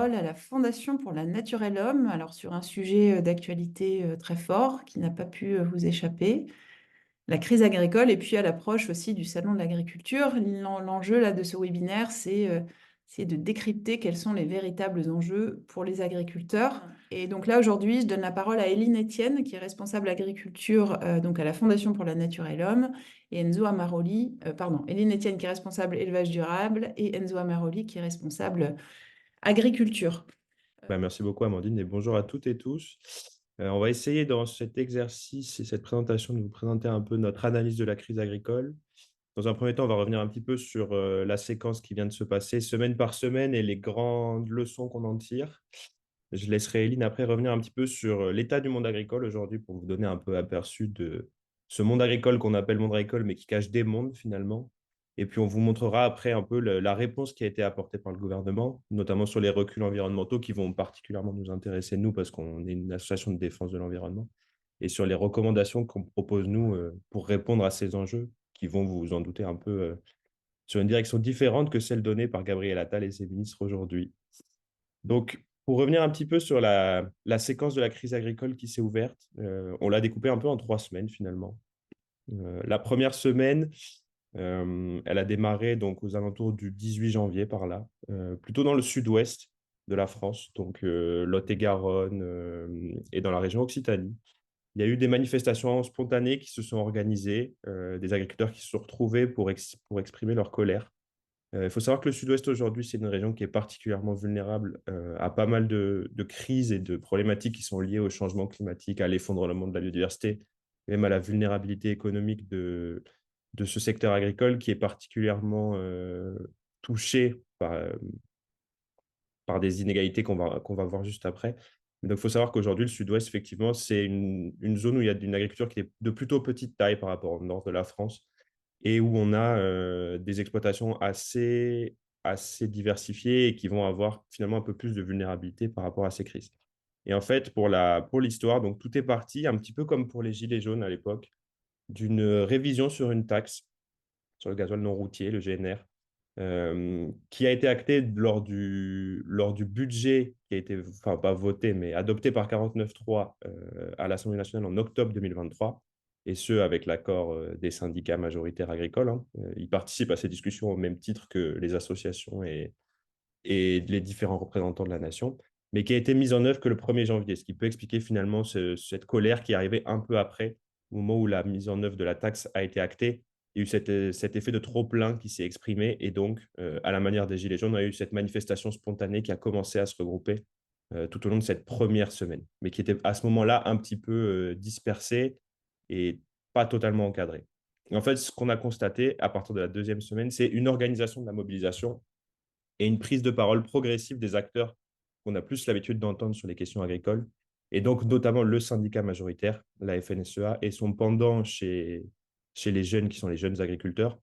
parole à la Fondation pour la Nature et l'Homme, alors sur un sujet d'actualité très fort qui n'a pas pu vous échapper, la crise agricole, et puis à l'approche aussi du Salon de l'agriculture. L'enjeu là, de ce webinaire, c'est de décrypter quels sont les véritables enjeux pour les agriculteurs. Et donc là, aujourd'hui, je donne la parole à Éline Etienne, qui est responsable agriculture donc à la Fondation pour la Nature et l'Homme, et Enzo Amaroli, pardon, Éline Etienne qui est responsable élevage durable, et Enzo Amaroli qui est responsable agriculture. Merci beaucoup, Amandine, et bonjour à toutes et tous. On va essayer dans cet exercice et cette présentation de vous présenter un peu notre analyse de la crise agricole. Dans un premier temps, on va revenir un petit peu sur la séquence qui vient de se passer semaine par semaine et les grandes leçons qu'on en tire. Je laisserai Eline après revenir un petit peu sur l'état du monde agricole aujourd'hui pour vous donner un peu aperçu de ce monde agricole qu'on appelle monde agricole, mais qui cache des mondes finalement. Et puis, on vous montrera après un peu la réponse qui a été apportée par le gouvernement, notamment sur les reculs environnementaux qui vont particulièrement nous intéresser, nous, parce qu'on est une association de défense de l'environnement, et sur les recommandations qu'on propose, nous, pour répondre à ces enjeux qui vont, vous en doutez, un peu sur une direction différente que celle donnée par Gabriel Attal et ses ministres aujourd'hui. Donc, pour revenir un petit peu sur la séquence de la crise agricole qui s'est ouverte, on l'a découpée un peu en 3 semaines finalement. La première semaine, elle a démarré donc aux alentours du 18 janvier par là, plutôt dans le sud-ouest de la France, donc Lot-et-Garonne et dans la région Occitanie. Il y a eu des manifestations spontanées qui se sont organisées, des agriculteurs qui se sont retrouvés pour exprimer leur colère. Il faut savoir que le sud-ouest aujourd'hui, c'est une région qui est particulièrement vulnérable à pas mal de crises et de problématiques qui sont liées au changement climatique, à l'effondrement de la biodiversité, même à la vulnérabilité économique de ce secteur agricole qui est particulièrement touché par des inégalités qu'on va voir juste après. Donc, il faut savoir qu'aujourd'hui, le sud-ouest, effectivement, c'est une zone où il y a une agriculture qui est de plutôt petite taille par rapport au nord de la France et où on a des exploitations assez diversifiées et qui vont avoir finalement un peu plus de vulnérabilité par rapport à ces crises. Et en fait, pour l'histoire, donc tout est parti, un petit peu comme pour les Gilets jaunes à l'époque, d'une révision sur une taxe sur le gasoil non routier, le GNR, qui a été acté lors du budget qui a été, enfin pas voté, mais adopté par 49.3 à l'Assemblée nationale en octobre 2023, et ce, avec l'accord des syndicats majoritaires agricoles, hein. Ils participent à ces discussions au même titre que les associations et les différents représentants de la nation, mais qui a été mise en œuvre que le 1er janvier, ce qui peut expliquer finalement cette colère qui est arrivée un peu après, au moment où la mise en œuvre de la taxe a été actée. Il y a eu cet effet de trop-plein qui s'est exprimé, et donc, à la manière des Gilets jaunes, on a eu cette manifestation spontanée qui a commencé à se regrouper tout au long de cette première semaine, mais qui était à ce moment-là un petit peu dispersée et pas totalement encadrée. Et en fait, ce qu'on a constaté à partir de la deuxième semaine, c'est une organisation de la mobilisation et une prise de parole progressive des acteurs qu'on a plus l'habitude d'entendre sur les questions agricoles, et donc notamment le syndicat majoritaire, la FNSEA, et son pendant chez les jeunes qui sont les jeunes agriculteurs,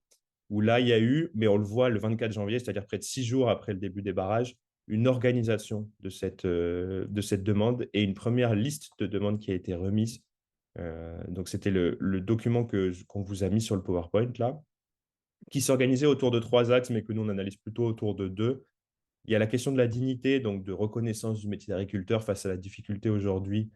où là, il y a eu, mais on le voit le 24 janvier, c'est-à-dire près de 6 jours après le début des barrages, une organisation de cette demande et une première liste de demandes qui a été remise. Donc, c'était le document qu'on vous a mis sur le PowerPoint, là, qui s'organisait autour de 3 axes, mais que nous, on analyse plutôt autour de 2. Il y a la question de la dignité, donc de reconnaissance du métier d'agriculteur face à la difficulté aujourd'hui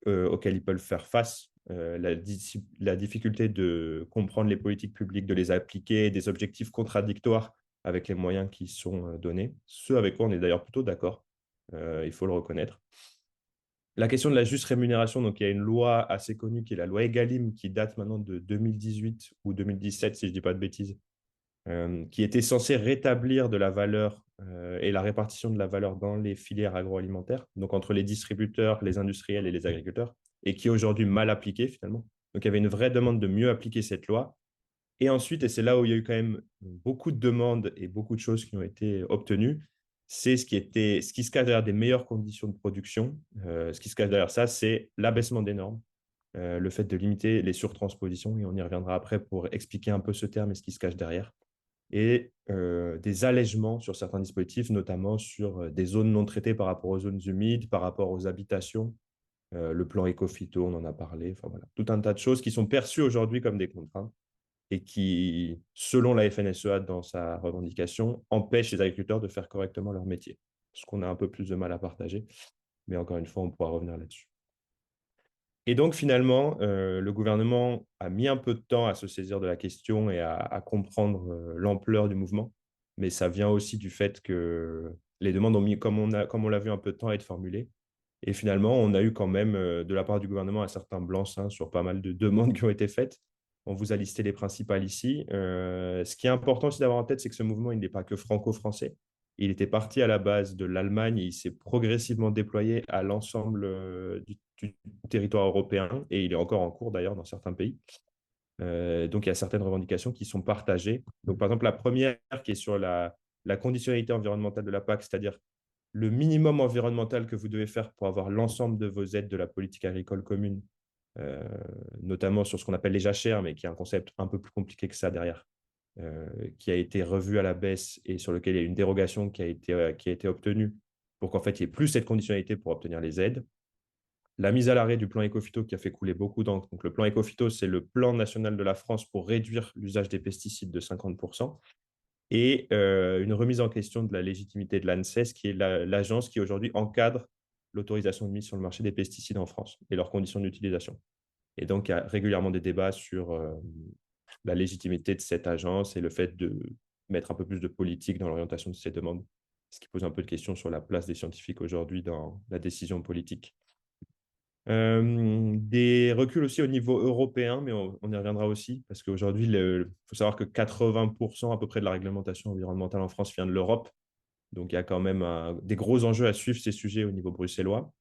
auquel ils peuvent faire face, la difficulté de comprendre les politiques publiques, de les appliquer, des objectifs contradictoires avec les moyens qui sont donnés, ce avec quoi on est d'ailleurs plutôt d'accord, il faut le reconnaître. La question de la juste rémunération, donc il y a une loi assez connue qui est la loi Egalim, qui date maintenant de 2018 ou 2017, si je ne dis pas de bêtises, qui était censé rétablir de la valeur et la répartition de la valeur dans les filières agroalimentaires, donc entre les distributeurs, les industriels et les agriculteurs, et qui est aujourd'hui mal appliquée finalement. Donc il y avait une vraie demande de mieux appliquer cette loi. Et ensuite, et c'est là où il y a eu quand même beaucoup de demandes et beaucoup de choses qui ont été obtenues, c'est ce qui se cache derrière des meilleures conditions de production. Ce qui se cache derrière ça, c'est l'abaissement des normes, le fait de limiter les surtranspositions, et on y reviendra après pour expliquer un peu ce terme et ce qui se cache derrière, et des allègements sur certains dispositifs, notamment sur des zones non traitées par rapport aux zones humides, par rapport aux habitations, le plan éco-phyto, on en a parlé, enfin voilà, tout un tas de choses qui sont perçues aujourd'hui comme des contraintes et qui, selon la FNSEA dans sa revendication, empêchent les agriculteurs de faire correctement leur métier. ce qu'on a un peu plus de mal à partager. Mais encore une fois, on pourra revenir là-dessus. Et donc, finalement, le gouvernement a mis un peu de temps à se saisir de la question et à comprendre l'ampleur du mouvement. Mais ça vient aussi du fait que les demandes ont mis, comme on l'a vu, un peu de temps à être formulées. Et finalement, on a eu quand même, de la part du gouvernement, un certain blanc-seing sur pas mal de demandes qui ont été faites. On vous a listé les principales ici. Ce qui est important aussi d'avoir en tête, c'est que ce mouvement, il n'est pas que franco-français. Il était parti à la base de l'Allemagne et il s'est progressivement déployé à l'ensemble du territoire européen et il est encore en cours d'ailleurs dans certains pays. Donc il y a certaines revendications qui sont partagées. Donc par exemple, la première qui est sur la conditionnalité environnementale de la PAC, c'est-à-dire le minimum environnemental que vous devez faire pour avoir l'ensemble de vos aides de la politique agricole commune, euh, notamment sur ce qu'on appelle les jachères, mais qui est un concept un peu plus compliqué que ça derrière, qui a été revu à la baisse et sur lequel il y a une dérogation qui a été obtenue pour qu'en fait, il n'y ait plus cette conditionnalité pour obtenir les aides. La mise à l'arrêt du plan Ecophyto qui a fait couler beaucoup d'encre. Donc, le plan Ecophyto, c'est le plan national de la France pour réduire l'usage des pesticides de 50%. Et une remise en question de la légitimité de l'ANSES, qui est l'agence qui aujourd'hui encadre l'autorisation de mise sur le marché des pesticides en France et leurs conditions d'utilisation. Et donc, il y a régulièrement des débats sur la légitimité de cette agence et le fait de mettre un peu plus de politique dans l'orientation de ces demandes, ce qui pose un peu de questions sur la place des scientifiques aujourd'hui dans la décision politique. Des reculs aussi au niveau européen, mais on y reviendra aussi, parce qu'aujourd'hui, il faut savoir que 80% à peu près de la réglementation environnementale en France vient de l'Europe. Donc, il y a quand même des gros enjeux à suivre ces sujets au niveau bruxellois.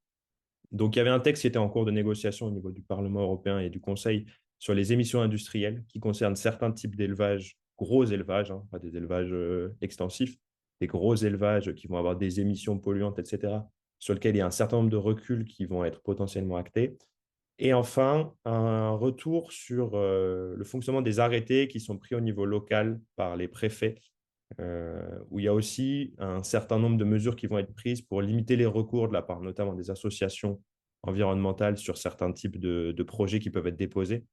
Donc, il y avait un texte qui était en cours de négociation au niveau du Parlement européen et du Conseil sur les émissions industrielles qui concernent certains types d'élevages, gros élevages, hein, pas des élevages extensifs, des gros élevages qui vont avoir des émissions polluantes, etc., sur lesquels il y a un certain nombre de reculs qui vont être potentiellement actés. Et enfin, un retour sur le fonctionnement des arrêtés qui sont pris au niveau local par les préfets, où il y a aussi un certain nombre de mesures qui vont être prises pour limiter les recours de la part notamment des associations environnementales sur certains types de projets qui peuvent être déposés.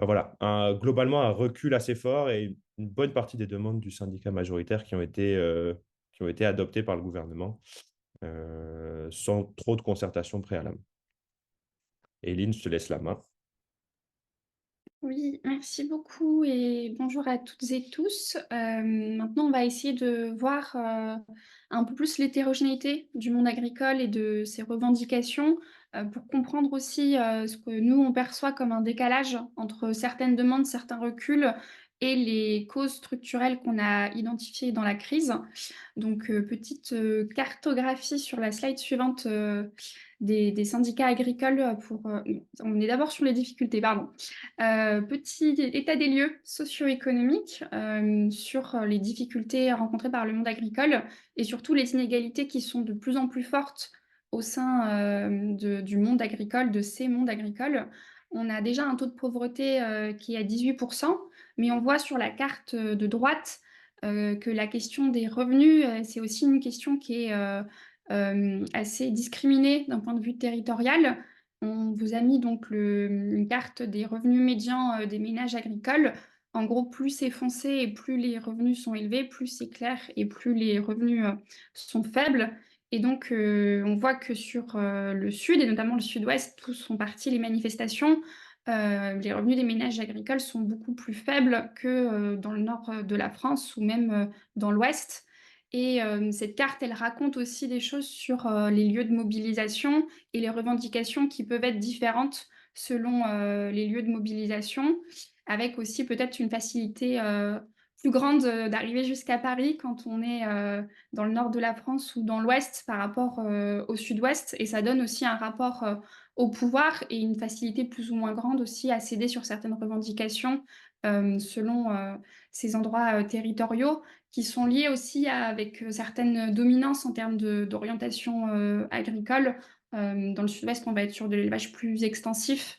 Enfin, voilà, globalement, un recul assez fort et une bonne partie des demandes du syndicat majoritaire qui ont été adoptées par le gouvernement sans trop de concertation préalable. Eline, je te laisse la main. Oui, merci beaucoup et bonjour à toutes et tous. Maintenant, on va essayer de voir un peu plus l'hétérogénéité du monde agricole et de ses revendications pour comprendre aussi ce que nous, on perçoit comme un décalage entre certaines demandes, certains reculs et les causes structurelles qu'on a identifiées dans la crise. Donc, petite cartographie sur la slide suivante des syndicats agricoles on est d'abord sur les difficultés, pardon. Petit état des lieux socio-économiques sur les difficultés rencontrées par le monde agricole et surtout les inégalités qui sont de plus en plus fortes au sein du monde agricole, de ces mondes agricoles. On a déjà un taux de pauvreté qui est à 18%, mais on voit sur la carte de droite que la question des revenus, c'est aussi une question qui est assez discriminée d'un point de vue territorial. On vous a mis donc une carte des revenus médians des ménages agricoles. En gros, plus c'est foncé et plus les revenus sont élevés, plus c'est clair et plus les revenus sont faibles. Et donc, on voit que sur le sud, et notamment le sud-ouest, où sont parties les manifestations, les revenus des ménages agricoles sont beaucoup plus faibles que dans le nord de la France ou même dans l'ouest. Et cette carte, elle raconte aussi des choses sur les lieux de mobilisation et les revendications qui peuvent être différentes selon les lieux de mobilisation, avec aussi peut-être une facilité plus grande d'arriver jusqu'à Paris quand on est dans le nord de la France ou dans l'ouest par rapport au sud-ouest. Et ça donne aussi un rapport au pouvoir et une facilité plus ou moins grande aussi à céder sur certaines revendications selon ces endroits territoriaux qui sont liées aussi avec certaines dominances en termes d'orientation agricole. Dans le sud-ouest, on va être sur de l'élevage plus extensif.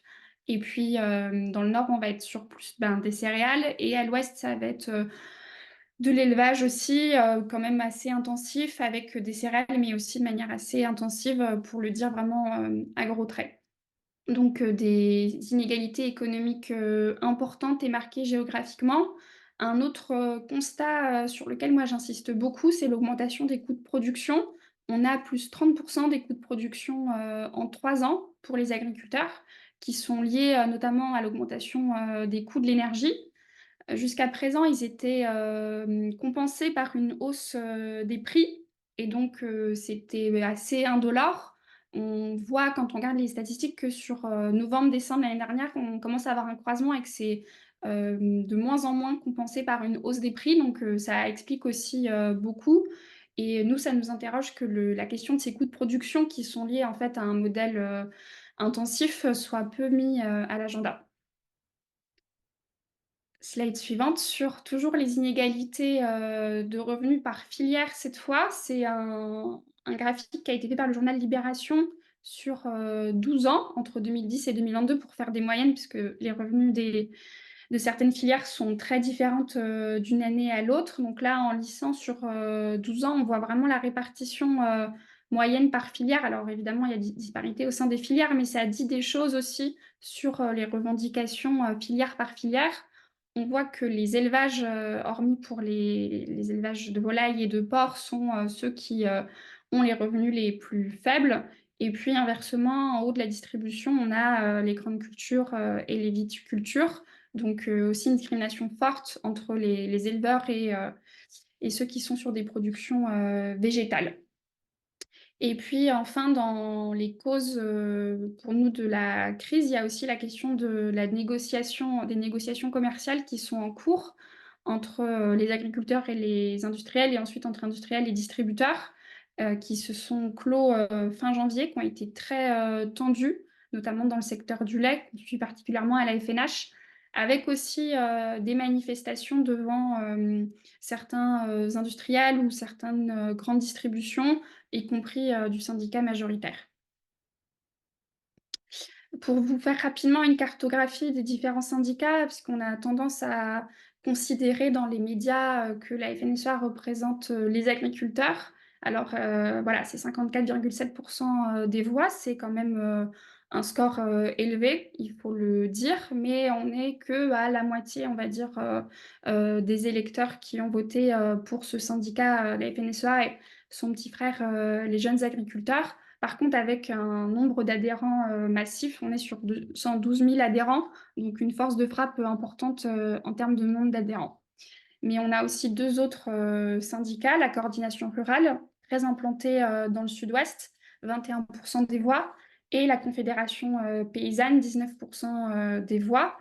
Et puis, dans le nord, on va être sur plus des céréales. Et à l'ouest, ça va être de l'élevage aussi, quand même assez intensif, avec des céréales, mais aussi de manière assez intensive, pour le dire vraiment à gros traits. Donc des inégalités économiques importantes et marquées géographiquement. Un autre constat sur lequel moi j'insiste beaucoup, c'est l'augmentation des coûts de production on a plus 30% des coûts de production en 3 ans pour les agriculteurs, qui sont liés notamment à l'augmentation des coûts de l'énergie. Jusqu'à présent, ils étaient compensés par une hausse des prix et donc c'était assez indolore. On voit quand on regarde les statistiques que sur novembre-décembre l'année dernière, on commence à avoir un croisement et que c'est de moins en moins compensé par une hausse des prix. Donc ça explique aussi beaucoup. Et nous, ça nous interroge que la question de ces coûts de production qui sont liés en fait à un modèle intensif soit peu mis à l'agenda. Slide suivante, sur toujours les inégalités de revenus par filière cette fois. C'est un graphique qui a été fait par le journal Libération sur 12 ans, entre 2010 et 2022, pour faire des moyennes, puisque les revenus de certaines filières sont très différentes d'une année à l'autre. Donc là, en lissant sur 12 ans, on voit vraiment la répartition moyenne par filière. Alors évidemment, il y a des disparités au sein des filières, mais ça dit des choses aussi sur les revendications filière par filière. On voit que les élevages, hormis pour les élevages de volailles et de porcs, sont ceux qui ont les revenus les plus faibles. Et puis inversement, en haut de la distribution, on a les grandes cultures et les viticultures. Donc aussi une discrimination forte entre les éleveurs et ceux qui sont sur des productions végétales. Et puis enfin, dans les causes pour nous de la crise, il y a aussi la question de la négociation, des négociations commerciales qui sont en cours entre les agriculteurs et les industriels, et ensuite entre industriels et distributeurs, qui se sont clos fin janvier, qui ont été très tendus, notamment dans le secteur du lait, puis particulièrement à la FNH, avec aussi des manifestations devant certains industriels ou certaines grandes distributions, y compris du syndicat majoritaire. Pour vous faire rapidement une cartographie des différents syndicats, puisqu'on a tendance à considérer dans les médias que la FNSEA représente les agriculteurs. Alors voilà, c'est 54,7% des voix, c'est quand même un score élevé, il faut le dire, mais on n'est que à la moitié, on va dire, des électeurs qui ont voté pour ce syndicat, la FNSEA et son petit frère, les jeunes agriculteurs. Par contre, avec un nombre d'adhérents massif, on est sur 112 000 adhérents, donc une force de frappe importante en termes de nombre d'adhérents. Mais on a aussi deux autres syndicats, la coordination rurale, très implantée dans le sud-ouest, 21% des voix, et la confédération paysanne, 19% des voix.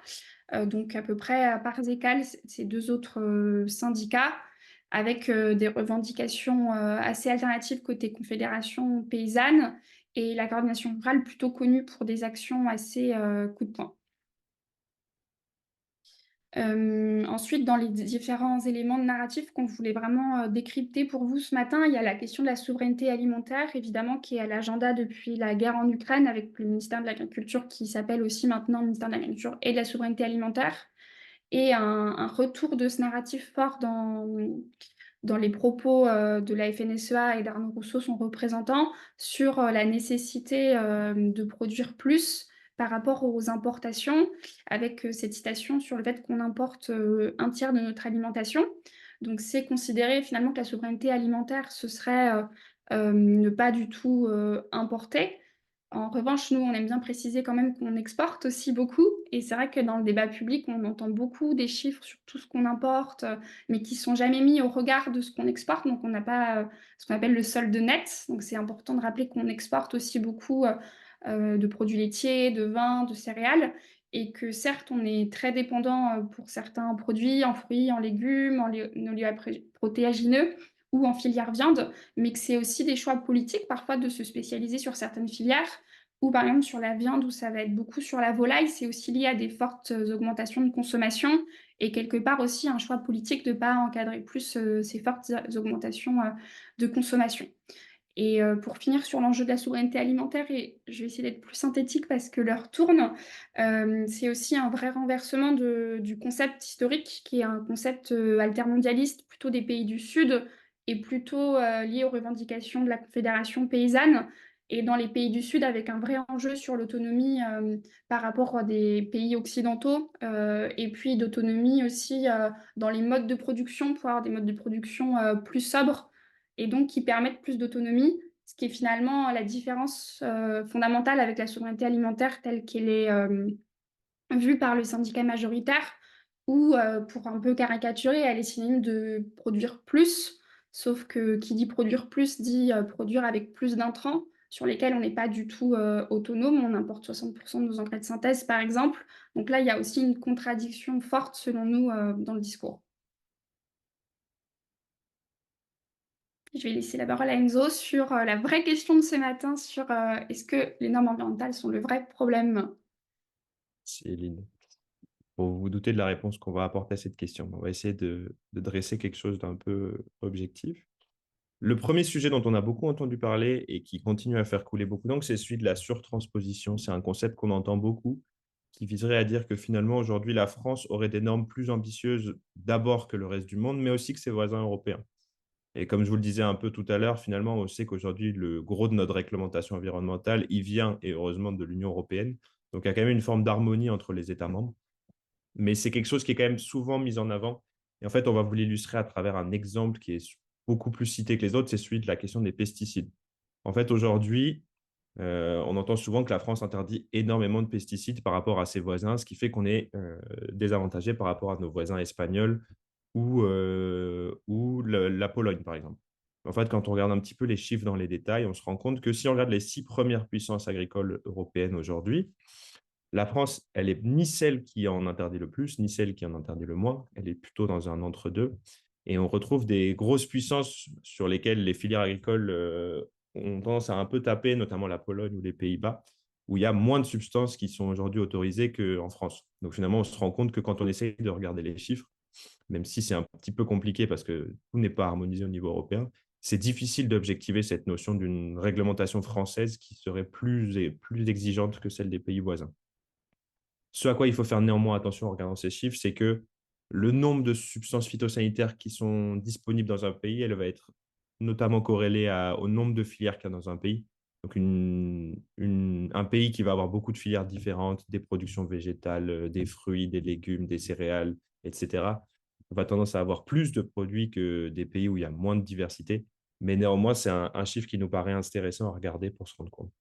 Donc à peu près à parts égales, ces deux autres syndicats, avec des revendications assez alternatives côté confédération paysanne et la coordination rurale plutôt connue pour des actions assez coup de poing. Ensuite, dans les différents éléments de narratif qu'on voulait vraiment décrypter pour vous ce matin, il y a la question de la souveraineté alimentaire, évidemment, qui est à l'agenda depuis la guerre en Ukraine, avec le ministère de l'Agriculture qui s'appelle aussi maintenant ministère de l'Agriculture et de la souveraineté alimentaire, et un retour de ce narratif fort dans les propos de la FNSEA et d'Arnaud Rousseau, son représentant, sur la nécessité de produire plus par rapport aux importations, avec cette citation sur le fait qu'on importe un tiers de notre alimentation. Donc c'est considérer finalement que la souveraineté alimentaire, ce serait ne pas du tout importer. En revanche, nous, on aime bien préciser quand même qu'on exporte aussi beaucoup. Et c'est vrai que dans le débat public, on entend beaucoup des chiffres sur tout ce qu'on importe, mais qui ne sont jamais mis au regard de ce qu'on exporte. Donc, on n'a pas ce qu'on appelle le solde net. Donc, c'est important de rappeler qu'on exporte aussi beaucoup de produits laitiers, de vin, de céréales. Et que certes, on est très dépendant pour certains produits, en fruits, en légumes, en protéagineux ou en filière viande, mais que c'est aussi des choix politiques parfois de se spécialiser sur certaines filières, ou par exemple sur la viande où ça va être beaucoup sur la volaille, c'est aussi lié à des fortes augmentations de consommation et quelque part aussi un choix politique de ne pas encadrer plus ces fortes augmentations de consommation. Et pour finir sur l'enjeu de la souveraineté alimentaire, et je vais essayer d'être plus synthétique parce que l'heure tourne, c'est aussi un vrai renversement du concept historique qui est un concept altermondialiste plutôt des pays du Sud et plutôt lié aux revendications de la Confédération paysanne. Et dans les pays du Sud, avec un vrai enjeu sur l'autonomie par rapport à des pays occidentaux, et puis d'autonomie aussi dans les modes de production, pour avoir des modes de production plus sobres et donc qui permettent plus d'autonomie. ce qui est finalement la différence fondamentale avec la souveraineté alimentaire telle qu'elle est vue par le syndicat majoritaire, où, pour un peu caricaturer, elle est synonyme de produire plus, sauf que qui dit produire plus dit produire avec plus d'intrants sur lesquels on n'est pas du tout autonome. On importe 60% de nos engrais de synthèse, par exemple. Donc là, il y a aussi une contradiction forte, selon nous, dans le discours. Je vais laisser la parole à Enzo sur la vraie question de ce matin, sur est-ce que les normes environnementales sont le vrai problème? Céline, pour vous douter de la réponse qu'on va apporter à cette question, on va essayer de dresser quelque chose d'un peu objectif. Le premier sujet dont on a beaucoup entendu parler et qui continue à faire couler beaucoup d'encre, c'est celui de la surtransposition. C'est un concept qu'on entend beaucoup, qui viserait à dire que finalement, aujourd'hui, la France aurait des normes plus ambitieuses d'abord que le reste du monde, mais aussi que ses voisins européens. Et comme je vous le disais un peu tout à l'heure, finalement, on sait qu'aujourd'hui, le gros de notre réglementation environnementale, il vient, et heureusement, de l'Union européenne. Donc, il y a quand même une forme d'harmonie entre les États membres. Mais c'est quelque chose qui est quand même souvent mis en avant. Et en fait, on va vous l'illustrer à travers un exemple qui est beaucoup plus cité que les autres, c'est celui de la question des pesticides. En fait, aujourd'hui, on entend souvent que la France interdit énormément de pesticides par rapport à ses voisins, ce qui fait qu'on est désavantagé par rapport à nos voisins espagnols ou la Pologne, par exemple. En fait, quand on regarde un petit peu les chiffres dans les détails, on se rend compte que si on regarde les 6 premières puissances agricoles européennes aujourd'hui, la France, elle est ni celle qui en interdit le plus, ni celle qui en interdit le moins. Elle est plutôt dans un entre-deux. Et on retrouve des grosses puissances sur lesquelles les filières agricoles ont tendance à un peu taper, notamment la Pologne ou les Pays-Bas, où il y a moins de substances qui sont aujourd'hui autorisées qu'en France. Donc finalement, on se rend compte que quand on essaye de regarder les chiffres, même si c'est un petit peu compliqué parce que tout n'est pas harmonisé au niveau européen, c'est difficile d'objectiver cette notion d'une réglementation française qui serait plus exigeante que celle des pays voisins. Ce à quoi il faut faire néanmoins attention en regardant ces chiffres, c'est que le nombre de substances phytosanitaires qui sont disponibles dans un pays, elle va être notamment corrélée au nombre de filières qu'il y a dans un pays. Donc, un pays qui va avoir beaucoup de filières différentes, des productions végétales, des fruits, des légumes, des céréales, etc., va tendance à avoir plus de produits que des pays où il y a moins de diversité. Mais néanmoins, c'est un chiffre qui nous paraît intéressant à regarder pour se rendre compte.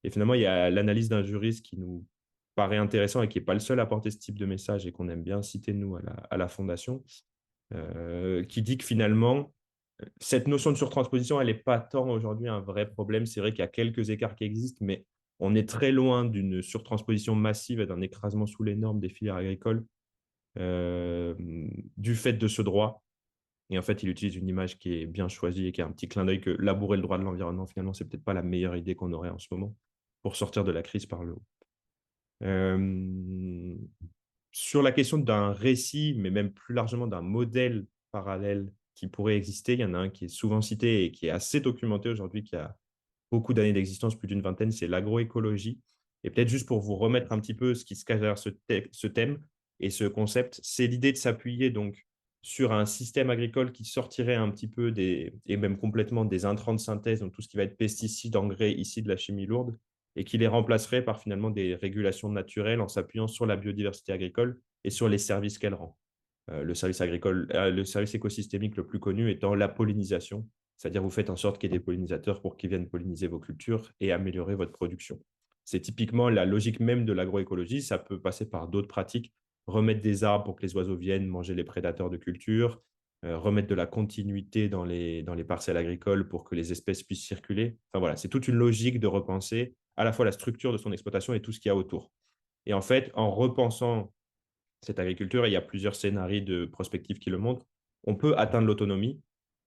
Et finalement, il y a l'analyse d'un juriste qui nous paraît intéressant et qui n'est pas le seul à porter ce type de message et qu'on aime bien citer, nous, à la Fondation, qui dit que finalement, cette notion de surtransposition, elle n'est pas tant aujourd'hui un vrai problème. C'est vrai qu'il y a quelques écarts qui existent, mais on est très loin d'une surtransposition massive et d'un écrasement sous les normes des filières agricoles euh, du fait de ce droit. Et en fait, il utilise une image qui est bien choisie et qui a un petit clin d'œil que labourer le droit de l'environnement, finalement, c'est peut-être pas la meilleure idée qu'on aurait en ce moment pour sortir de la crise par le haut. Euh, Sur la question d'un récit, mais même plus largement d'un modèle parallèle qui pourrait exister, il y en a un qui est souvent cité et qui est assez documenté aujourd'hui, qui a beaucoup d'années d'existence, plus d'une vingtaine, c'est l'agroécologie. Et peut-être juste pour vous remettre un petit peu ce qui se cache derrière ce thème et ce concept, c'est l'idée de s'appuyer donc sur un système agricole qui sortirait un petit peu et même complètement des intrants de synthèse, donc tout ce qui va être pesticides, engrais, ici de la chimie lourde, et qui les remplacerait par finalement des régulations naturelles en s'appuyant sur la biodiversité agricole et sur les services qu'elle rend. Le service agricole, le service écosystémique le plus connu étant la pollinisation, c'est-à-dire vous faites en sorte qu'il y ait des pollinisateurs pour qu'ils viennent polliniser vos cultures et améliorer votre production. C'est typiquement la logique même de l'agroécologie. Ça peut passer par d'autres pratiques, remettre des arbres pour que les oiseaux viennent manger les prédateurs de culture, remettre de la continuité dans les parcelles agricoles pour que les espèces puissent circuler. Enfin voilà, c'est toute une logique de repenser à la fois la structure de son exploitation et tout ce qu'il y a autour. Et en fait, en repensant cette agriculture, et il y a plusieurs scénarios de prospective qui le montrent, on peut atteindre l'autonomie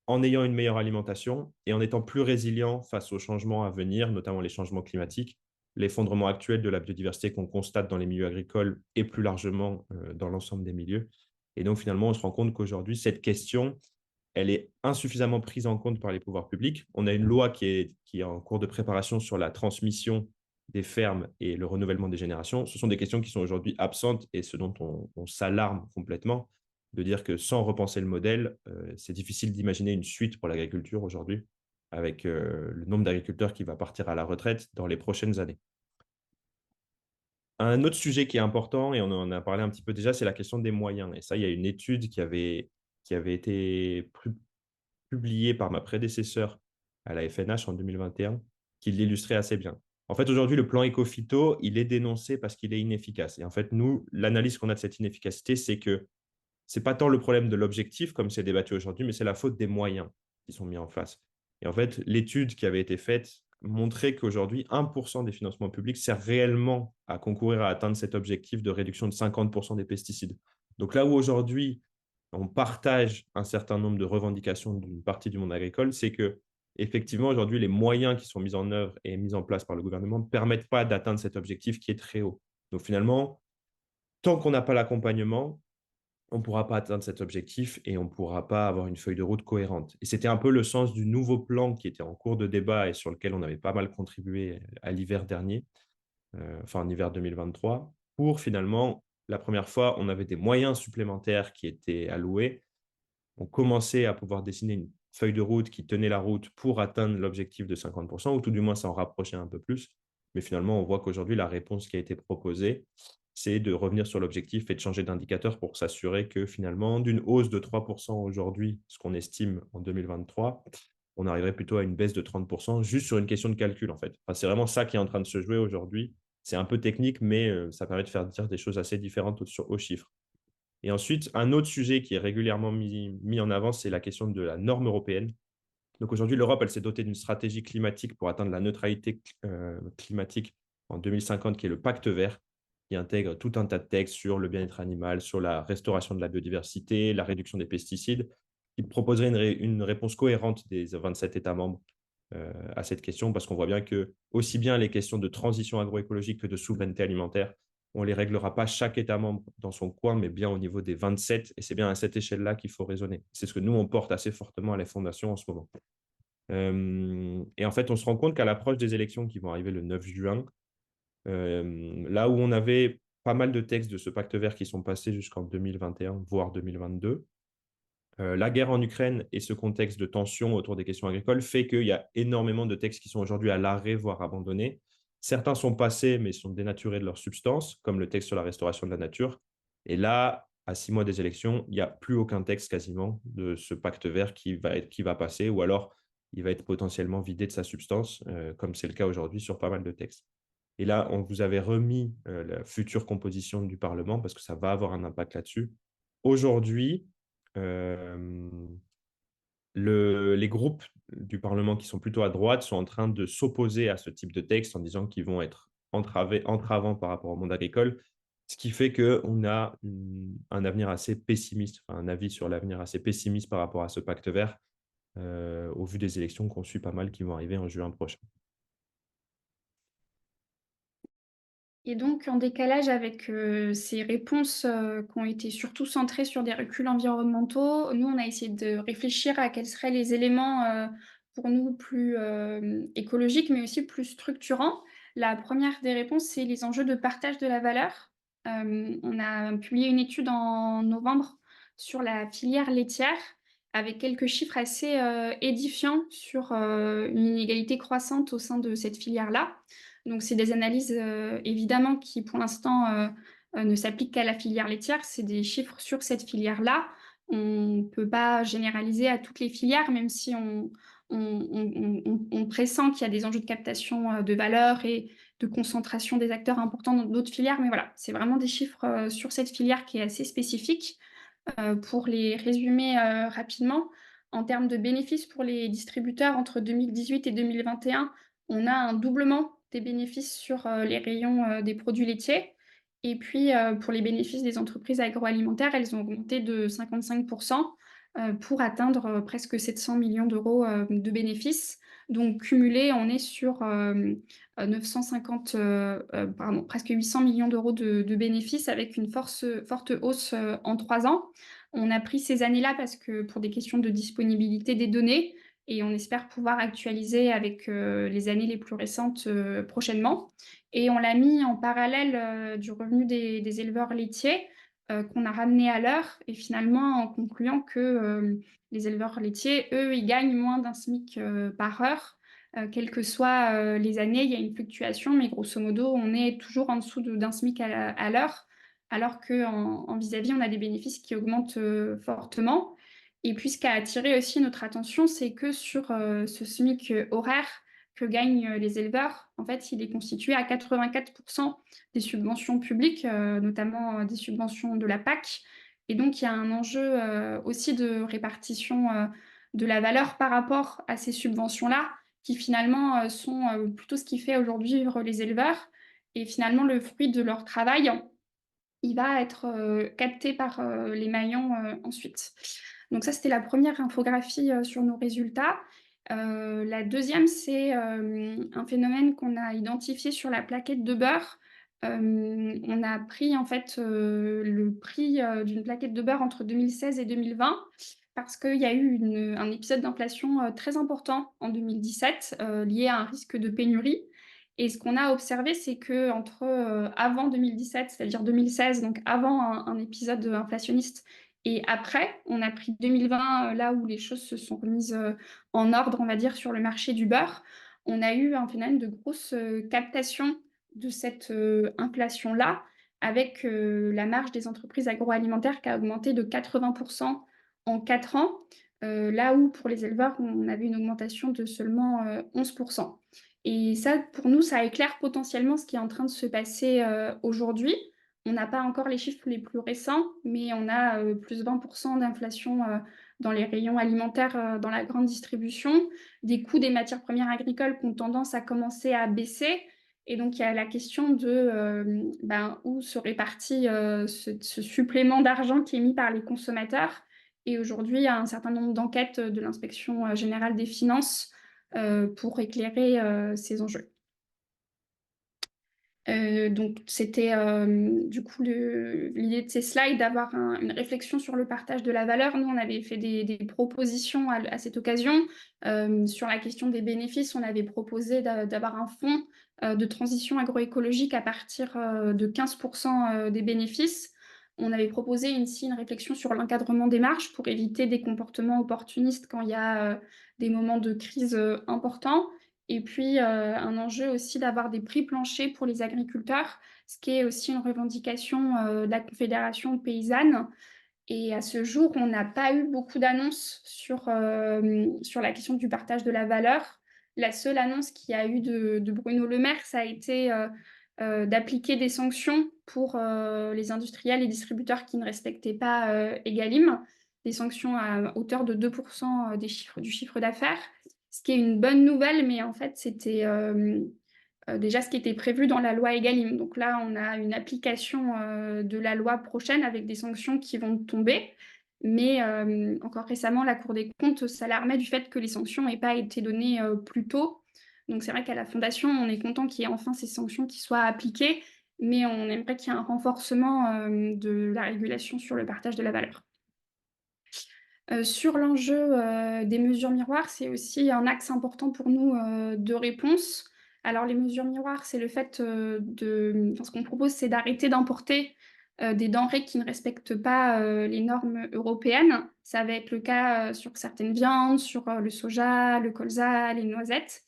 en ayant une meilleure alimentation et en étant plus résilient face aux changements à venir, notamment les changements climatiques, l'effondrement actuel de la biodiversité qu'on constate dans les milieux agricoles et plus largement dans l'ensemble des milieux. Et donc finalement, on se rend compte qu'aujourd'hui, cette question, elle est insuffisamment prise en compte par les pouvoirs publics. On a une loi qui est en cours de préparation sur la transmission des fermes et le renouvellement des générations. Ce sont des questions qui sont aujourd'hui absentes et ce dont on s'alarme complètement, de dire que sans repenser le modèle, c'est difficile d'imaginer une suite pour l'agriculture aujourd'hui, avec le nombre d'agriculteurs qui va partir à la retraite dans les prochaines années. Un autre sujet qui est important, et on en a parlé un petit peu déjà, c'est la question des moyens. Et ça, il y a une étude qui avait été publiée par ma prédécesseur à la FNH en 2021 qui l'illustrait assez bien. En fait, aujourd'hui, le plan éco-phyto, il est dénoncé parce qu'il est inefficace. Et en fait, nous, l'analyse qu'on a de cette inefficacité, c'est que c'est pas tant le problème de l'objectif, comme c'est débattu aujourd'hui, mais c'est la faute des moyens qui sont mis en place. Et en fait, l'étude qui avait été faite montrait qu'aujourd'hui, 1% des financements publics sert réellement à concourir à atteindre cet objectif de réduction de 50% des pesticides. Donc là où aujourd'hui, on partage un certain nombre de revendications d'une partie du monde agricole, c'est que effectivement, aujourd'hui, les moyens qui sont mis en œuvre et mis en place par le gouvernement ne permettent pas d'atteindre cet objectif qui est très haut. Donc finalement, tant qu'on n'a pas l'accompagnement, on ne pourra pas atteindre cet objectif et on ne pourra pas avoir une feuille de route cohérente. Et c'était un peu le sens du nouveau plan qui était en cours de débat et sur lequel on avait pas mal contribué à l'hiver dernier, enfin en hiver 2023, pour finalement, la première fois, on avait des moyens supplémentaires qui étaient alloués. On commençait à pouvoir dessiner une feuille de route qui tenait la route pour atteindre l'objectif de 50%, ou tout du moins s'en rapprocher un peu plus. Mais finalement, on voit qu'aujourd'hui, la réponse qui a été proposée, c'est de revenir sur l'objectif et de changer d'indicateur pour s'assurer que finalement, d'une hausse de 3% aujourd'hui, ce qu'on estime en 2023, on arriverait plutôt à une baisse de 30%, juste sur une question de calcul, en fait. Enfin, c'est vraiment ça qui est en train de se jouer aujourd'hui. C'est un peu technique, mais ça permet de faire dire des choses assez différentes aux chiffres. Et ensuite, un autre sujet qui est régulièrement mis en avant, c'est la question de la norme européenne. Donc aujourd'hui, l'Europe, elle s'est dotée d'une stratégie climatique pour atteindre la neutralité climatique en 2050, qui est le Pacte vert, qui intègre tout un tas de textes sur le bien-être animal, sur la restauration de la biodiversité, la réduction des pesticides, qui proposerait une réponse cohérente des 27 États membres à cette question, parce qu'on voit bien que aussi bien les questions de transition agroécologique que de souveraineté alimentaire, on ne les réglera pas chaque État membre dans son coin, mais bien au niveau des 27, et c'est bien à cette échelle-là qu'il faut raisonner. C'est ce que nous, on porte assez fortement à la Fondation en ce moment. Et en fait, on se rend compte qu'à l'approche des élections qui vont arriver le 9 juin, là où on avait pas mal de textes de ce pacte vert qui sont passés jusqu'en 2021, voire 2022, la guerre en Ukraine et ce contexte de tension autour des questions agricoles fait qu'il y a énormément de textes qui sont aujourd'hui à l'arrêt, voire abandonnés. Certains sont passés, mais sont dénaturés de leur substance, comme le texte sur la restauration de la nature. Et là, à 6 mois des élections, il n'y a plus aucun texte quasiment de ce pacte vert qui va passer, ou alors il va être potentiellement vidé de sa substance, comme c'est le cas aujourd'hui sur pas mal de textes. Et là, on vous avait remis la future composition du Parlement parce que ça va avoir un impact là-dessus. Aujourd'hui, euh, les groupes du Parlement qui sont plutôt à droite sont en train de s'opposer à ce type de texte en disant qu'ils vont être entravants par rapport au monde agricole, ce qui fait qu'on a un avenir assez pessimiste, enfin, un avis sur l'avenir assez pessimiste par rapport à ce pacte vert, au vu des élections qu'on suit pas mal qui vont arriver en juin prochain. Et donc, en décalage avec ces réponses qui ont été surtout centrées sur des reculs environnementaux, nous, on a essayé de réfléchir à quels seraient les éléments pour nous plus écologiques, mais aussi plus structurants. La première des réponses, c'est les enjeux de partage de la valeur. On a publié une étude en novembre sur la filière laitière, avec quelques chiffres assez édifiants sur une inégalité croissante au sein de cette filière-là. Donc, c'est des analyses évidemment qui, pour l'instant, ne s'appliquent qu'à la filière laitière. C'est des chiffres sur cette filière-là. On ne peut pas généraliser à toutes les filières, même si on pressent qu'il y a des enjeux de captation de valeur et de concentration des acteurs importants dans d'autres filières. Mais voilà, c'est vraiment des chiffres sur cette filière qui est assez spécifique. Pour les résumer rapidement, en termes de bénéfices pour les distributeurs entre 2018 et 2021, on a un doublement des bénéfices sur les rayons des produits laitiers. Et puis, pour les bénéfices des entreprises agroalimentaires, elles ont augmenté de 55% pour atteindre presque 700 millions d'euros de bénéfices. Donc, cumulé, on est sur 950, presque 800 millions d'euros de bénéfices avec une forte hausse en 3 ans. On a pris ces années-là parce que pour des questions de disponibilité des données, et on espère pouvoir actualiser avec les années les plus récentes prochainement. Et on l'a mis en parallèle du revenu des éleveurs laitiers qu'on a ramené à l'heure, et finalement en concluant que les éleveurs laitiers, eux, ils gagnent moins d'un SMIC par heure. Quelles que soient les années, il y a une fluctuation, mais grosso modo, on est toujours en dessous d'un SMIC à l'heure, alors qu'en vis-à-vis, on a des bénéfices qui augmentent fortement. Et puis, ce qui a attiré aussi notre attention, c'est que sur ce SMIC horaire que gagnent les éleveurs, en fait, il est constitué à 84% des subventions publiques, notamment des subventions de la PAC. Et donc, il y a un enjeu aussi de répartition de la valeur par rapport à ces subventions-là, qui finalement sont plutôt ce qui fait aujourd'hui vivre les éleveurs. Et finalement, le fruit de leur travail, il va être capté par les maillons ensuite. Donc ça, c'était la première infographie sur nos résultats. La deuxième, c'est un phénomène qu'on a identifié sur la plaquette de beurre. On a pris en fait le prix d'une plaquette de beurre entre 2016 et 2020 parce qu'il y a eu un épisode d'inflation très important en 2017 lié à un risque de pénurie. Et ce qu'on a observé, c'est que entre avant 2017, c'est-à-dire 2016, donc avant un épisode inflationniste, et après, on a pris 2020, là où les choses se sont remises en ordre, on va dire, sur le marché du beurre, on a eu un phénomène de grosse captation de cette inflation-là, avec la marge des entreprises agroalimentaires qui a augmenté de 80% en 4 ans, là où pour les éleveurs, on avait une augmentation de seulement 11%. Et ça, pour nous, ça éclaire potentiellement ce qui est en train de se passer aujourd'hui. On n'a pas encore les chiffres les plus récents, mais on a plus 20% d'inflation dans les rayons alimentaires dans la grande distribution, des coûts des matières premières agricoles qui ont tendance à commencer à baisser. Et donc, il y a la question de où se répartit ce supplément d'argent qui est mis par les consommateurs. Et aujourd'hui, il y a un certain nombre d'enquêtes de l'Inspection générale des finances pour éclairer ces enjeux. Donc, c'était du coup l'idée de ces slides d'avoir une réflexion sur le partage de la valeur. Nous, on avait fait des propositions à cette occasion. Sur la question des bénéfices, on avait proposé d'avoir un fonds de transition agroécologique à partir de 15% des bénéfices. On avait proposé ici une réflexion sur l'encadrement des marges pour éviter des comportements opportunistes quand il y a des moments de crise importants. Et puis, un enjeu aussi d'avoir des prix planchers pour les agriculteurs, ce qui est aussi une revendication de la Confédération paysanne. Et à ce jour, on n'a pas eu beaucoup d'annonces sur la question du partage de la valeur. La seule annonce qu'il y a eu de Bruno Le Maire, ça a été d'appliquer des sanctions pour les industriels et distributeurs qui ne respectaient pas Egalim, des sanctions à hauteur de 2% du chiffre d'affaires, ce qui est une bonne nouvelle, mais en fait, c'était déjà ce qui était prévu dans la loi Egalim. Donc là, on a une application de la loi prochaine avec des sanctions qui vont tomber. Mais encore récemment, la Cour des comptes s'alarmait du fait que les sanctions n'aient pas été données plus tôt. Donc c'est vrai qu'à la Fondation, on est content qu'il y ait enfin ces sanctions qui soient appliquées, mais on aimerait qu'il y ait un renforcement de la régulation sur le partage de la valeur. Sur l'enjeu des mesures miroirs, c'est aussi un axe important pour nous de réponse. Alors, les mesures miroirs, c'est le fait ce qu'on propose, c'est d'arrêter d'importer des denrées qui ne respectent pas les normes européennes. Ça va être le cas sur certaines viandes, sur le soja, le colza, les noisettes,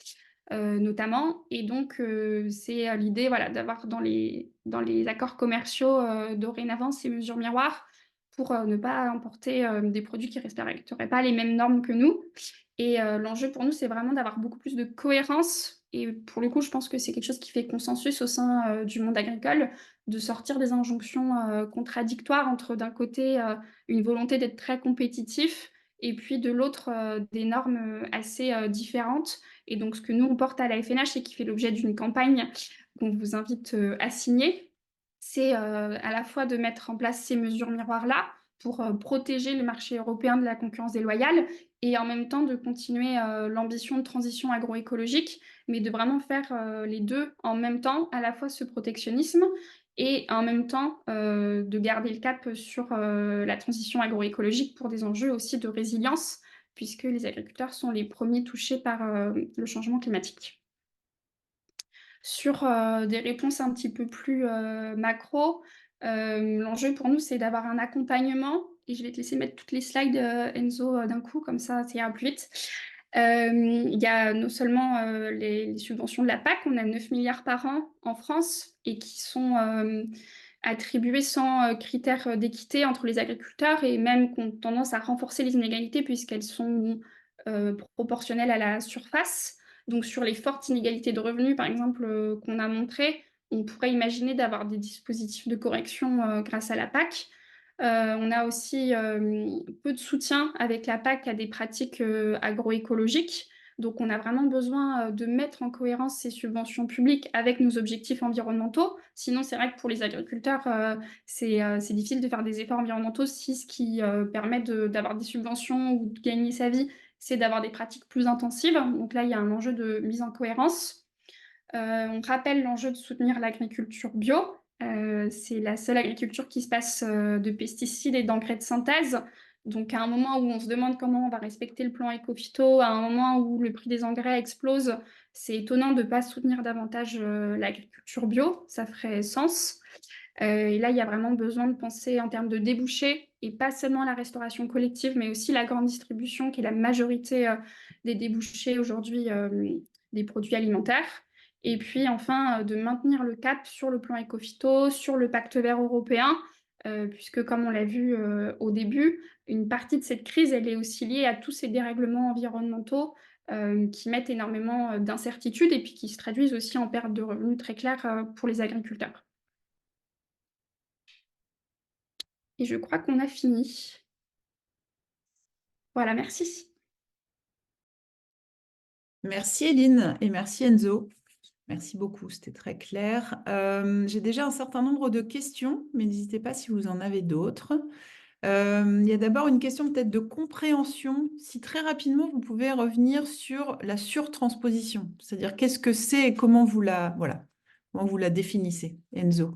notamment. Et donc, c'est l'idée, voilà, d'avoir dans les accords commerciaux dorénavant ces mesures miroirs pour ne pas importer des produits qui ne respecteraient pas les mêmes normes que nous. Et l'enjeu pour nous, c'est vraiment d'avoir beaucoup plus de cohérence. Et pour le coup, je pense que c'est quelque chose qui fait consensus au sein du monde agricole, de sortir des injonctions contradictoires entre d'un côté une volonté d'être très compétitif et puis de l'autre des normes assez différentes. Et donc ce que nous on porte à la FNH et qui fait l'objet d'une campagne qu'on vous invite à signer, c'est à la fois de mettre en place ces mesures miroirs-là pour protéger le marché européen de la concurrence déloyale et en même temps de continuer l'ambition de transition agroécologique, mais de vraiment faire les deux en même temps, à la fois ce protectionnisme et en même temps de garder le cap sur la transition agroécologique pour des enjeux aussi de résilience, puisque les agriculteurs sont les premiers touchés par le changement climatique. Sur des réponses un petit peu plus macro, l'enjeu pour nous, c'est d'avoir un accompagnement. Et je vais te laisser mettre toutes les slides, Enzo, d'un coup, comme ça ira plus vite. Il y a non seulement les subventions de la PAC, on a 9 milliards par an en France, et qui sont attribuées sans critères d'équité entre les agriculteurs et même qui ont tendance à renforcer les inégalités puisqu'elles sont proportionnelles à la surface. Donc sur les fortes inégalités de revenus, par exemple, qu'on a montrées, on pourrait imaginer d'avoir des dispositifs de correction grâce à la PAC. On a aussi peu de soutien avec la PAC à des pratiques agroécologiques. Donc, on a vraiment besoin de mettre en cohérence ces subventions publiques avec nos objectifs environnementaux. Sinon, c'est vrai que pour les agriculteurs, c'est difficile de faire des efforts environnementaux si ce qui permet d'avoir des subventions ou de gagner sa vie, c'est d'avoir des pratiques plus intensives. Donc là, il y a un enjeu de mise en cohérence. On rappelle l'enjeu de soutenir l'agriculture bio. C'est la seule agriculture qui se passe de pesticides et d'engrais de synthèse. Donc, à un moment où on se demande comment on va respecter le plan éco-phyto, à un moment où le prix des engrais explose, c'est étonnant de ne pas soutenir davantage l'agriculture bio. Ça ferait sens. Et là, il y a vraiment besoin de penser en termes de débouchés et pas seulement la restauration collective, mais aussi la grande distribution, qui est la majorité des débouchés aujourd'hui des produits alimentaires. Et puis enfin, de maintenir le cap sur le plan éco-phyto, sur le pacte vert européen, puisque comme on l'a vu au début, une partie de cette crise, elle est aussi liée à tous ces dérèglements environnementaux qui mettent énormément d'incertitudes et puis qui se traduisent aussi en perte de revenus très claire pour les agriculteurs. Et je crois qu'on a fini. Voilà, merci. Merci Eline et merci Enzo. Merci beaucoup, c'était très clair. J'ai déjà un certain nombre de questions, mais n'hésitez pas si vous en avez d'autres. Il y a d'abord une question peut-être de compréhension. Si très rapidement, vous pouvez revenir sur la surtransposition, c'est-à-dire qu'est-ce que c'est et comment voilà, comment vous la définissez, Enzo.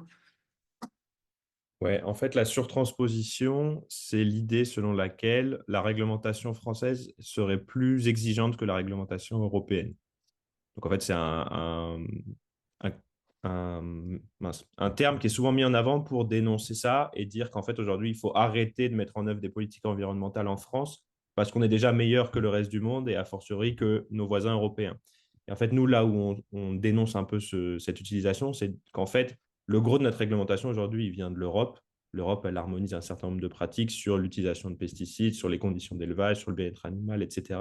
Ouais, en fait, la surtransposition, c'est l'idée selon laquelle la réglementation française serait plus exigeante que la réglementation européenne. Donc, en fait, c'est un, un terme qui est souvent mis en avant pour dénoncer ça et dire qu'en fait, aujourd'hui, il faut arrêter de mettre en œuvre des politiques environnementales en France parce qu'on est déjà meilleur que le reste du monde et a fortiori que nos voisins européens. Et en fait, nous, là où on dénonce un peu cette utilisation, c'est qu'en fait, le gros de notre réglementation aujourd'hui, il vient de l'Europe. L'Europe, elle harmonise un certain nombre de pratiques sur l'utilisation de pesticides, sur les conditions d'élevage, sur le bien-être animal, etc.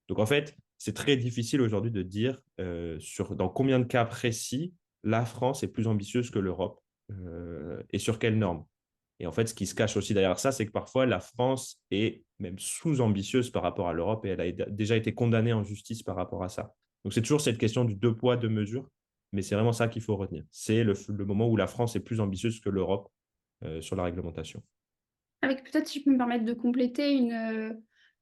Donc, en fait, c'est très difficile aujourd'hui de dire dans combien de cas précis la France est plus ambitieuse que l'Europe et sur quelles normes. Et en fait, ce qui se cache aussi derrière ça, c'est que parfois la France est même sous-ambitieuse par rapport à l'Europe et elle a déjà été condamnée en justice par rapport à ça. Donc, c'est toujours cette question du deux poids, deux mesures, mais c'est vraiment ça qu'il faut retenir. C'est le moment où la France est plus ambitieuse que l'Europe sur la réglementation. Avec peut-être, si je peux me permettre de compléter,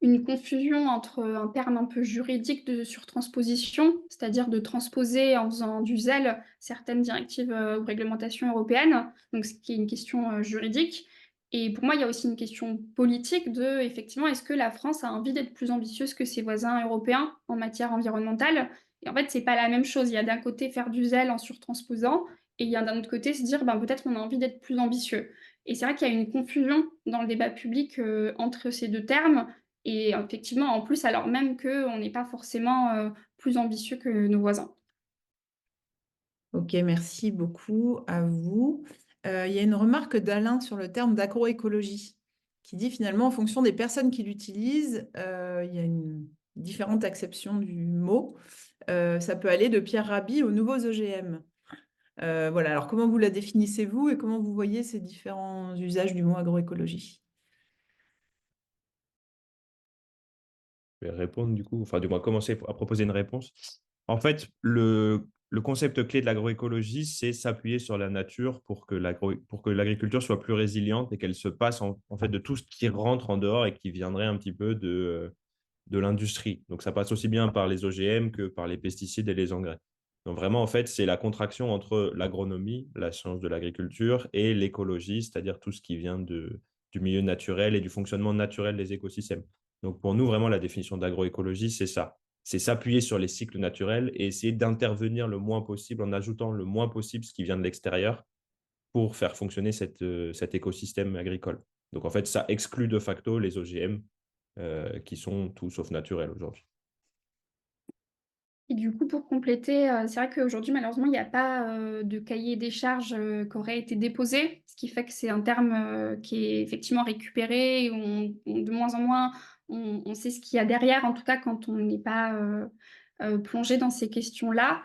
une confusion entre un terme un peu juridique de surtransposition, c'est-à-dire de transposer en faisant du zèle certaines directives ou réglementations européennes, donc ce qui est une question juridique. Et pour moi, il y a aussi une question politique de, effectivement, est-ce que la France a envie d'être plus ambitieuse que ses voisins européens en matière environnementale? Et en fait, c'est pas la même chose. Il y a d'un côté faire du zèle en surtransposant, et il y a d'un autre côté se dire, ben, peut-être qu'on a envie d'être plus ambitieux. Et c'est vrai qu'il y a une confusion dans le débat public entre ces deux termes. Et effectivement, en plus, alors même qu'on n'est pas forcément plus ambitieux que nos voisins. Ok, merci beaucoup à vous. Il y a une remarque d'Alain sur le terme d'agroécologie qui dit finalement en fonction des personnes qui l'utilisent, il y a une différente acception du mot. Ça peut aller de Pierre Rabhi aux nouveaux OGM. Voilà, alors comment vous la définissez-vous et comment vous voyez ces différents usages du mot agroécologie? Je vais répondre du coup, enfin du moins commencer à proposer une réponse. En fait, le concept clé de l'agroécologie, c'est s'appuyer sur la nature pour que l'agriculture soit plus résiliente et qu'elle se passe en fait de tout ce qui rentre en dehors et qui viendrait un petit peu de l'industrie. Donc ça passe aussi bien par les OGM que par les pesticides et les engrais. Donc vraiment, en fait, c'est la contraction entre l'agronomie, la science de l'agriculture, et l'écologie, c'est-à-dire tout ce qui vient du milieu naturel et du fonctionnement naturel des écosystèmes. Donc pour nous, vraiment, la définition d'agroécologie, c'est ça. C'est s'appuyer sur les cycles naturels et essayer d'intervenir le moins possible en ajoutant le moins possible ce qui vient de l'extérieur pour faire fonctionner cet écosystème agricole. Donc en fait, ça exclut de facto les OGM qui sont tout sauf naturels aujourd'hui. Et du coup, pour compléter, c'est vrai qu'aujourd'hui, malheureusement, il n'y a pas de cahier des charges qui aurait été déposé, ce qui fait que c'est un terme qui est effectivement récupéré. De moins en moins, on sait ce qu'il y a derrière, en tout cas quand on n'est pas plongé dans ces questions-là.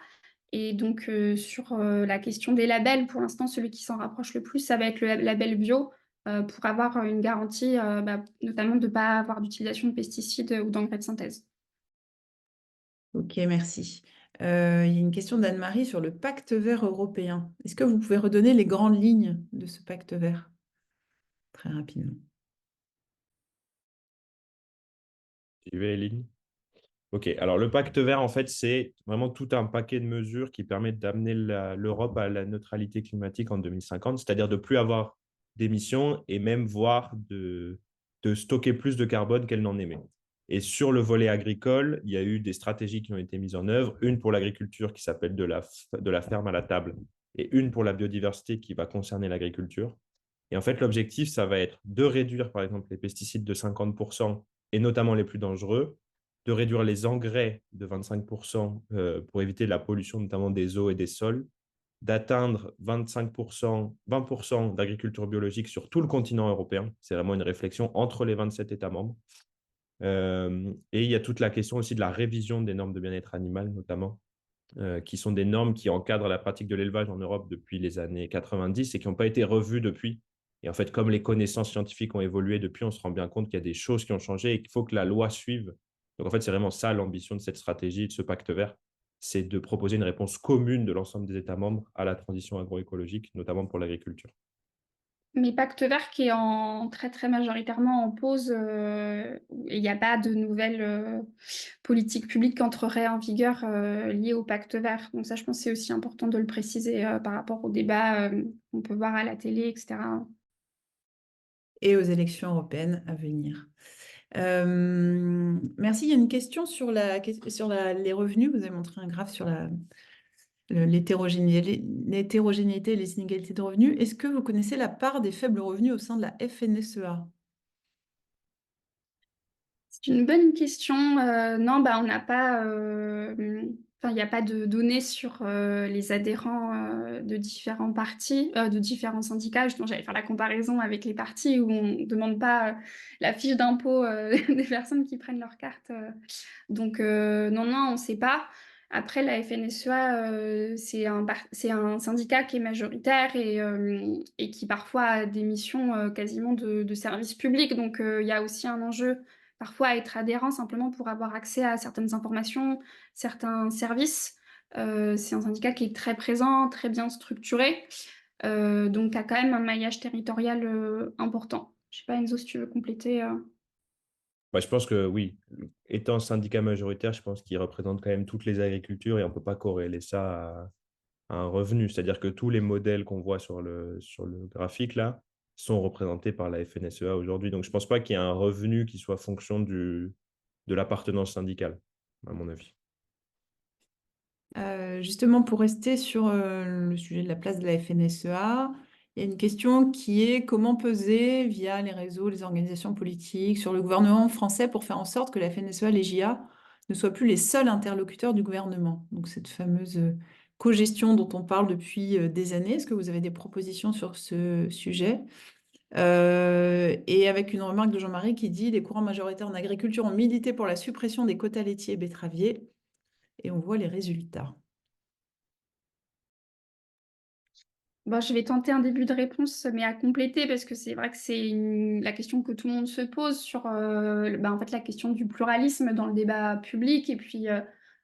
Et donc, sur la question des labels, pour l'instant, celui qui s'en rapproche le plus, ça va être le label bio, pour avoir une garantie, notamment de ne pas avoir d'utilisation de pesticides ou d'engrais de synthèse. Ok, merci. Il y a une question d'Anne-Marie sur le pacte vert européen. Est-ce que vous pouvez redonner les grandes lignes de ce pacte vert? Très rapidement. Tu veux, Eline? Ok, alors le pacte vert, en fait, c'est vraiment tout un paquet de mesures qui permettent d'amener l'Europe à la neutralité climatique en 2050, c'est-à-dire de plus avoir d'émissions et même voire de stocker plus de carbone qu'elle n'en émet. Et sur le volet agricole, il y a eu des stratégies qui ont été mises en œuvre, une pour l'agriculture qui s'appelle de la ferme à la table et une pour la biodiversité qui va concerner l'agriculture. Et en fait, l'objectif, ça va être de réduire, par exemple, les pesticides de 50% et notamment les plus dangereux, de réduire les engrais de 25% pour éviter la pollution, notamment des eaux et des sols, d'atteindre 25%, 20% d'agriculture biologique sur tout le continent européen. C'est vraiment une réflexion entre les 27 États membres. Et il y a toute la question aussi de la révision des normes de bien-être animal, notamment, qui sont des normes qui encadrent la pratique de l'élevage en Europe depuis les années 90 et qui n'ont pas été revues depuis. Et en fait, comme les connaissances scientifiques ont évolué depuis, on se rend bien compte qu'il y a des choses qui ont changé et qu'il faut que la loi suive. Donc en fait, c'est vraiment ça l'ambition de cette stratégie, de ce pacte vert, c'est de proposer une réponse commune de l'ensemble des États membres à la transition agroécologique, notamment pour l'agriculture. Mais Pacte vert qui est très très majoritairement en pause, et il n'y a pas de nouvelles politiques publiques qui entreraient en vigueur liées au Pacte vert. Donc ça, je pense que c'est aussi important de le préciser par rapport au débat qu'on peut voir à la télé, etc. Et aux élections européennes à venir. Merci. Il y a une question sur les revenus. Vous avez montré un graphe sur l'hétérogénéité et les inégalités de revenus. Est-ce que vous connaissez la part des faibles revenus au sein de la FNSEA? C'est une bonne question. Non, on n'a pas, il n'y a pas de données sur les adhérents de différents partis, de différents syndicats. Justement, j'allais faire la comparaison avec les partis où on ne demande pas la fiche d'impôt des personnes qui prennent leur carte. Donc, non, non, on ne sait pas. Après, la FNSEA, c'est un syndicat qui est majoritaire et qui parfois a des missions quasiment de service public. Donc, il y a aussi un enjeu parfois à être adhérent simplement pour avoir accès à certaines informations, certains services. C'est un syndicat qui est très présent, très bien structuré, donc a quand même un maillage territorial important. Je sais pas, Enzo, si tu veux compléter. Bah, je pense que oui, étant syndicat majoritaire, je pense qu'il représente quand même toutes les agricultures et on ne peut pas corréler ça à un revenu. C'est-à-dire que tous les modèles qu'on voit sur le graphique là sont représentés par la FNSEA aujourd'hui. Donc je ne pense pas qu'il y ait un revenu qui soit fonction de l'appartenance syndicale, à mon avis. Justement, pour rester sur le sujet de la place de la FNSEA, il y a une question qui est comment peser via les réseaux, les organisations politiques, sur le gouvernement français pour faire en sorte que la FNSEA, les JA, ne soient plus les seuls interlocuteurs du gouvernement. Donc cette fameuse co-gestion dont on parle depuis des années. Est-ce que vous avez des propositions sur ce sujet? Et avec une remarque de Jean-Marie qui dit les courants majoritaires en agriculture ont milité pour la suppression des quotas laitiers et betteraviers, et on voit les résultats. Bon, je vais tenter un début de réponse, mais à compléter, parce que c'est vrai que la question que tout le monde se pose sur en fait, la question du pluralisme dans le débat public et puis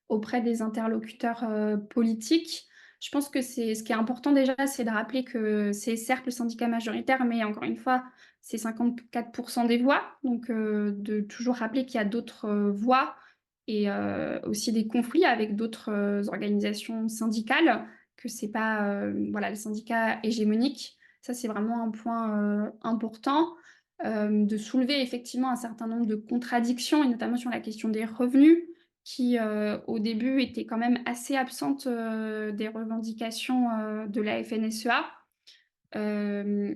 auprès des interlocuteurs politiques. Je pense que ce qui est important déjà, c'est de rappeler que c'est certes le syndicat majoritaire, mais encore une fois, c'est 54% des voix. Donc, de toujours rappeler qu'il y a d'autres voix et aussi des conflits avec d'autres organisations syndicales, que c'est pas voilà, le syndicat hégémonique. Ça, c'est vraiment un point important de soulever effectivement un certain nombre de contradictions, et notamment sur la question des revenus, qui au début étaient quand même assez absentes des revendications de la FNSEA.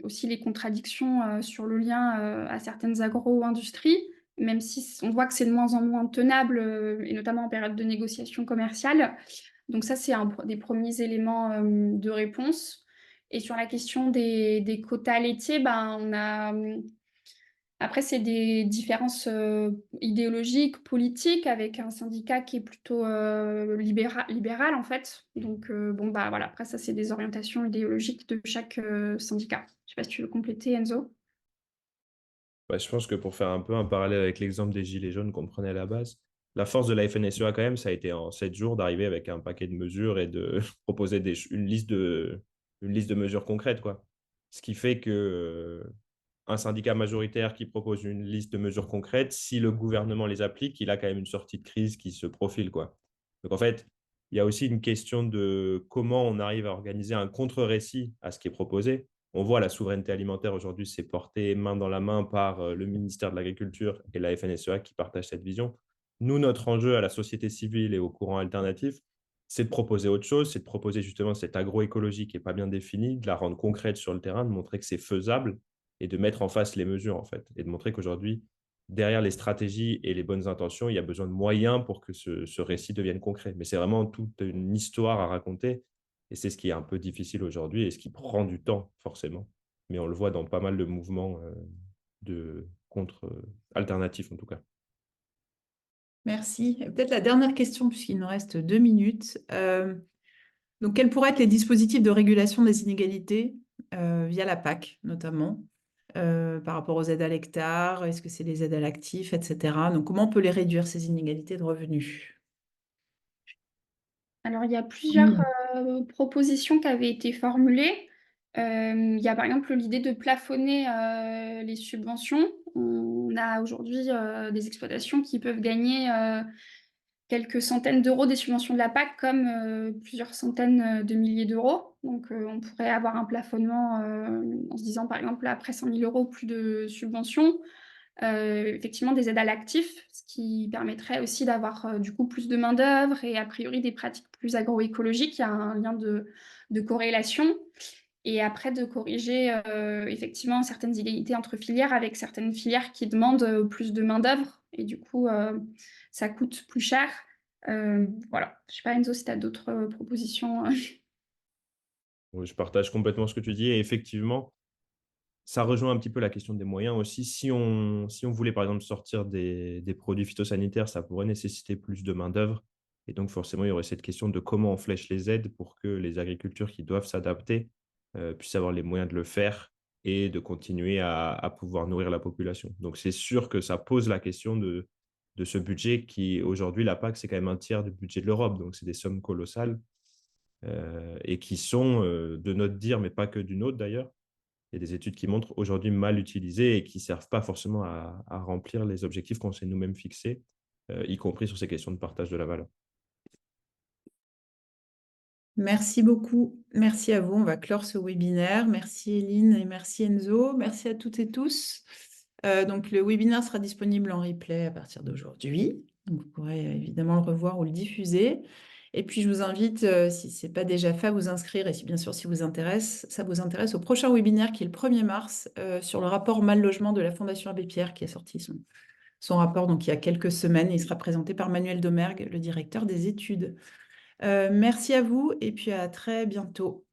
Aussi les contradictions sur le lien à certaines agro-industries, même si on voit que c'est de moins en moins tenable, et notamment en période de négociation commerciale. Donc ça, c'est des premiers éléments de réponse. Et sur la question des quotas laitiers, ben, on a... Après, c'est des différences idéologiques, politiques, avec un syndicat qui est plutôt libéral, en fait. Donc, bon, bah voilà, après, ça, c'est des orientations idéologiques de chaque syndicat. Je sais pas si tu veux compléter, Enzo. Ouais, je pense que pour faire un peu un parallèle avec l'exemple des Gilets jaunes qu'on prenait à la base, la force de la FNSEA, quand même, ça a été en 7 jours d'arriver avec un paquet de mesures et de proposer une liste de mesures concrètes, quoi. Ce qui fait que un syndicat majoritaire qui propose une liste de mesures concrètes, si le gouvernement les applique, il a quand même une sortie de crise qui se profile, quoi. Donc en fait, il y a aussi une question de comment on arrive à organiser un contre-récit à ce qui est proposé. On voit la souveraineté alimentaire aujourd'hui s'est portée main dans la main par le ministère de l'Agriculture et la FNSEA qui partagent cette vision. Nous, notre enjeu à la société civile et au courant alternatif, c'est de proposer autre chose, c'est de proposer justement cette agroécologie qui n'est pas bien définie, de la rendre concrète sur le terrain, de montrer que c'est faisable et de mettre en face les mesures, en fait, et de montrer qu'aujourd'hui, derrière les stratégies et les bonnes intentions, il y a besoin de moyens pour que ce récit devienne concret. Mais c'est vraiment toute une histoire à raconter, et c'est ce qui est un peu difficile aujourd'hui et ce qui prend du temps, forcément. Mais on le voit dans pas mal de mouvements de contre-alternatifs, en tout cas. Merci. Et peut-être la dernière question, puisqu'il nous reste 2 minutes. Donc, quels pourraient être les dispositifs de régulation des inégalités via la PAC, notamment, par rapport aux aides à l'hectare? Est-ce que c'est les aides à l'actif, etc. Donc, comment on peut les réduire, ces inégalités de revenus? Alors, il y a plusieurs propositions qui avaient été formulées. Il y a par exemple l'idée de plafonner les subventions. On a aujourd'hui des exploitations qui peuvent gagner quelques centaines d'euros des subventions de la PAC comme plusieurs centaines de milliers d'euros. Donc, on pourrait avoir un plafonnement en se disant, par exemple, après 100 000 euros, plus de subventions. Effectivement, des aides à l'actif, ce qui permettrait aussi d'avoir du coup plus de main-d'œuvre et a priori des pratiques plus agroécologiques. Il y a un lien de corrélation. Et après, de corriger effectivement certaines inégalités entre filières avec certaines filières qui demandent plus de main-d'œuvre et du coup, ça coûte plus cher. Voilà. Je sais pas, Enzo, si tu as d'autres propositions. Oui, je partage complètement ce que tu dis. Et effectivement, ça rejoint un petit peu la question des moyens aussi. Si on voulait, par exemple, sortir des produits phytosanitaires, ça pourrait nécessiter plus de main-d'œuvre. Et donc, forcément, il y aurait cette question de comment on flèche les aides pour que les agricultures qui doivent s'adapter puissent avoir les moyens de le faire et de continuer à pouvoir nourrir la population. Donc, c'est sûr que ça pose la question de ce budget qui, aujourd'hui, la PAC, c'est quand même un tiers du budget de l'Europe. Donc, c'est des sommes colossales et qui sont, de notre dire, mais pas que du nôtre d'ailleurs, il y a des études qui montrent aujourd'hui mal utilisées et qui ne servent pas forcément à remplir les objectifs qu'on s'est nous-mêmes fixés, y compris sur ces questions de partage de la valeur. Merci beaucoup. Merci à vous. On va clore ce webinaire. Merci Eline et merci Enzo. Merci à toutes et tous. Donc, le webinaire sera disponible en replay à partir d'aujourd'hui. Donc, vous pourrez évidemment le revoir ou le diffuser. Et puis, je vous invite, si ce n'est pas déjà fait, à vous inscrire. Et si bien sûr, si ça vous intéresse, au prochain webinaire qui est le 1er mars sur le rapport Mal Logement de la Fondation Abbé Pierre qui a sorti son rapport donc, il y a quelques semaines. Il sera présenté par Manuel Domergue, le directeur des études. Merci à vous et puis à très bientôt.